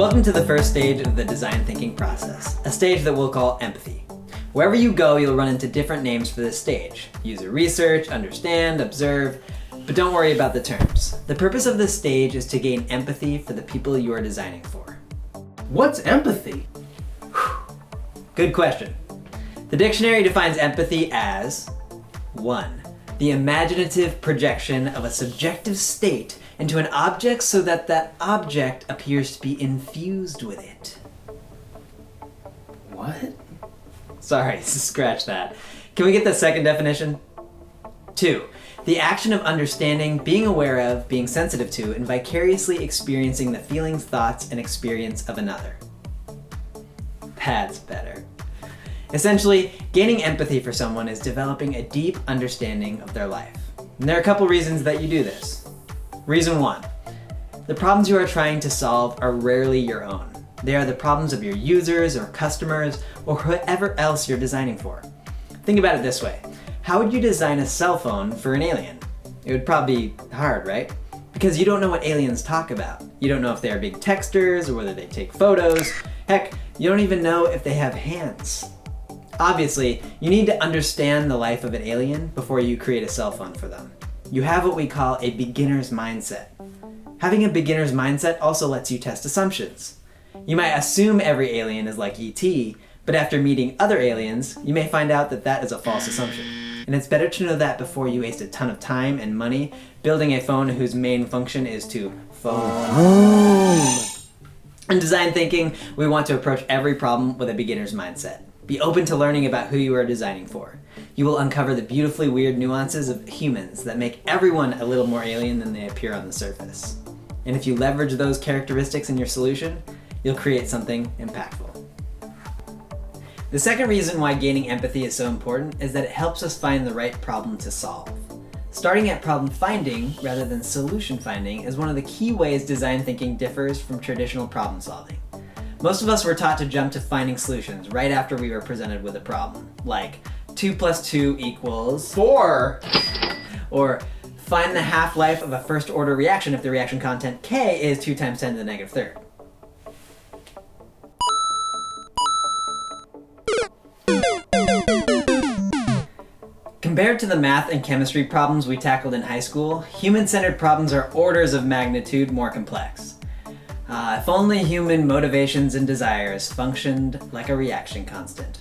Welcome to the first stage of the design thinking process, a stage that we'll call empathy. Wherever you go, you'll run into different names for this stage. User research, understand, observe, but don't worry about the terms. The purpose of this stage is to gain empathy for the people you are designing for. What's empathy? Good question. The dictionary defines empathy as 1. The imaginative projection of a subjective state into an object so that that object appears to be infused with it. What? Sorry, scratch that. Can we get the second definition? 2. The action of understanding, being aware of, being sensitive to, and vicariously experiencing the feelings, thoughts, and experience of another. That's better. Essentially, gaining empathy for someone is developing a deep understanding of their life. And there are a couple reasons that you do this. Reason 1. The problems you are trying to solve are rarely your own. They are the problems of your users or customers or whoever else you're designing for. Think about it this way. How would you design a cell phone for an alien? It would probably be hard, right? Because you don't know what aliens talk about. You don't know if they are big texters or whether they take photos. Heck, you don't even know if they have hands. Obviously, you need to understand the life of an alien before you create a cell phone for them. You have what we call a beginner's mindset. Having a beginner's mindset also lets you test assumptions. You might assume every alien is like ET, but after meeting other aliens, you may find out that that is a false assumption. And it's better to know that before you waste a ton of time and money building a phone whose main function is to phone. In design thinking, we want to approach every problem with a beginner's mindset. Be open to learning about who you are designing for. You will uncover the beautifully weird nuances of humans that make everyone a little more alien than they appear on the surface. And if you leverage those characteristics in your solution, you'll create something impactful. The second reason why gaining empathy is so important is that it helps us find the right problem to solve. Starting at problem finding rather than solution finding is one of the key ways design thinking differs from traditional problem solving. Most of us were taught to jump to finding solutions right after we were presented with a problem, like 2 + 2 = 4. Or find the half-life of a first-order reaction if the reaction content K is 2 × 10⁻³ Compared to the math and chemistry problems we tackled in high school, human-centered problems are orders of magnitude more complex. If only human motivations and desires functioned like a reaction constant.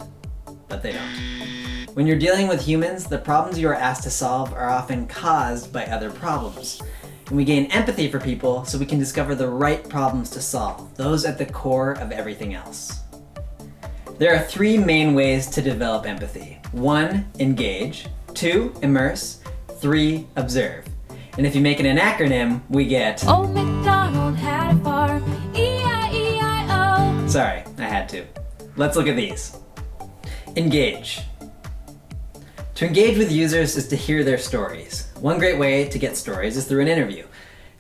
But they don't. When you're dealing with humans, the problems you are asked to solve are often caused by other problems. And we gain empathy for people so we can discover the right problems to solve, those at the core of everything else. There are 3 main ways to develop empathy. 1, engage. 2, immerse. 3, observe. And if you make it an acronym, we get Old MacDonald had a farm, E-I-E-I-O. Sorry, I had to. Let's look at these. Engage. To engage with users is to hear their stories. One great way to get stories is through an interview.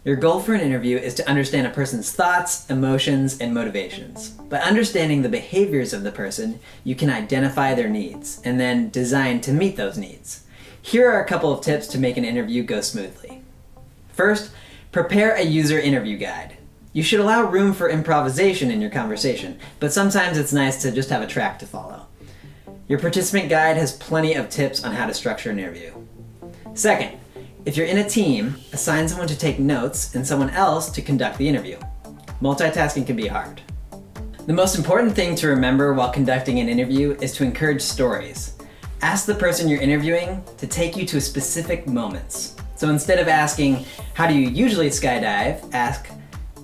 Your goal for an interview is to understand a person's thoughts, emotions, and motivations. By understanding the behaviors of the person, you can identify their needs and then design to meet those needs. Here are a couple of tips to make an interview go smoothly. First, prepare a user interview guide. You should allow room for improvisation in your conversation, but sometimes it's nice to just have a track to follow. Your participant guide has plenty of tips on how to structure an interview. Second, if you're in a team, assign someone to take notes and someone else to conduct the interview. Multitasking can be hard. The most important thing to remember while conducting an interview is to encourage stories. Ask the person you're interviewing to take you to specific moments. So instead of asking, how do you usually skydive, ask,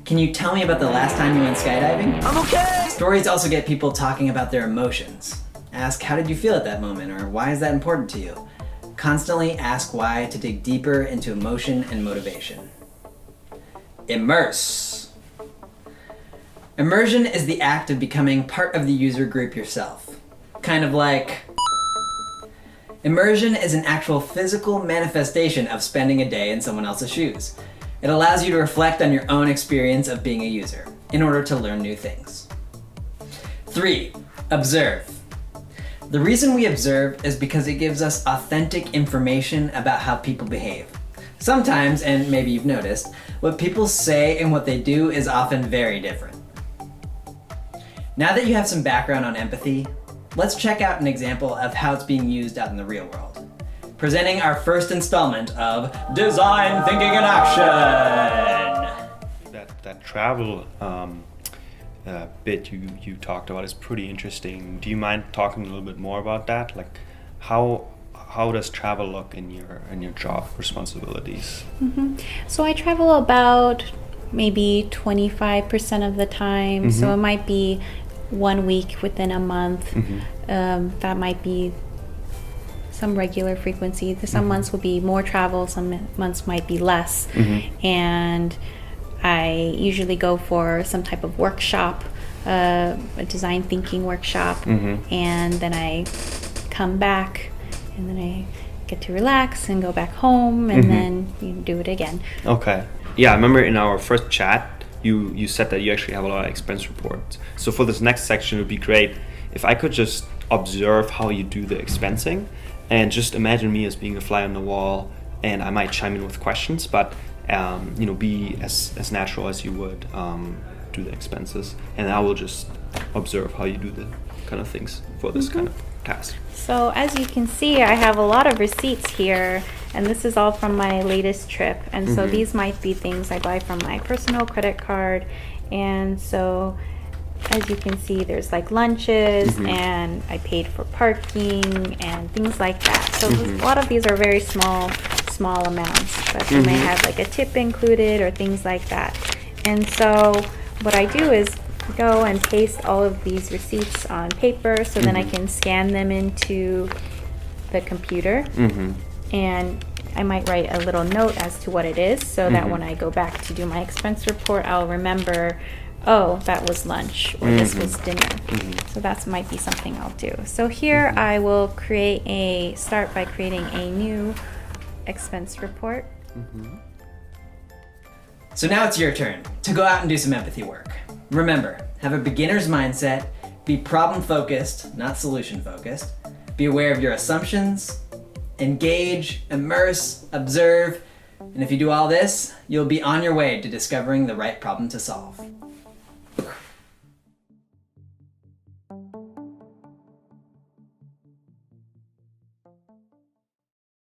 can you tell me about the last time you went skydiving? I'm okay! Stories also get people talking about their emotions. Ask, how did you feel at that moment, or why is that important to you? Constantly ask why to dig deeper into emotion and motivation. Immerse. Immersion is the act of becoming part of the user group yourself. Kind of like... Immersion is an actual physical manifestation of spending a day in someone else's shoes. It allows you to reflect on your own experience of being a user in order to learn new things. 3. Observe. The reason we observe is because it gives us authentic information about how people behave. Sometimes, and maybe you've noticed, what people say and what they do is often very different. Now that you have some background on empathy, let's check out an example of how it's being used out in the real world. Presenting our first installment of Design Thinking in Action! That travel bit you talked about is pretty interesting. Do you mind talking a little bit more about that? Like, how does travel look in your job responsibilities? So I travel about maybe 25% of the time. So it might be 1 week within a month. That might be some regular frequency. Some months will be more travel, some months might be less. And I usually go for some type of workshop, a design thinking workshop, and then I come back and then I get to relax and go back home and then do it again. Okay. Yeah, I remember in our first chat, you said that you actually have a lot of expense reports. So for this next section, it would be great if I could just observe how you do the expensing and just imagine me as being a fly on the wall, and I might chime in with questions, but be as natural as you would do the expenses, and I will just observe how you do the kind of things for this kind of task. So as you can see, I have a lot of receipts here, and this is all from my latest trip. And so these might be things I buy from my personal credit card. And so as you can see, there's like lunches, and I paid for parking and things like that. So a lot of these are very small amounts, but you may have like a tip included or things like that. And so what I do is go and paste all of these receipts on paper, so then I can scan them into the computer, and I might write a little note as to what it is, so that when I go back to do my expense report, I'll remember, oh, that was lunch, or this was dinner. So that might be something I'll do. So here I will start by creating a new expense report. So now it's your turn to go out and do some empathy work. Remember, have a beginner's mindset, be problem focused, not solution focused, be aware of your assumptions, engage, immerse, observe, and if you do all this, you'll be on your way to discovering the right problem to solve.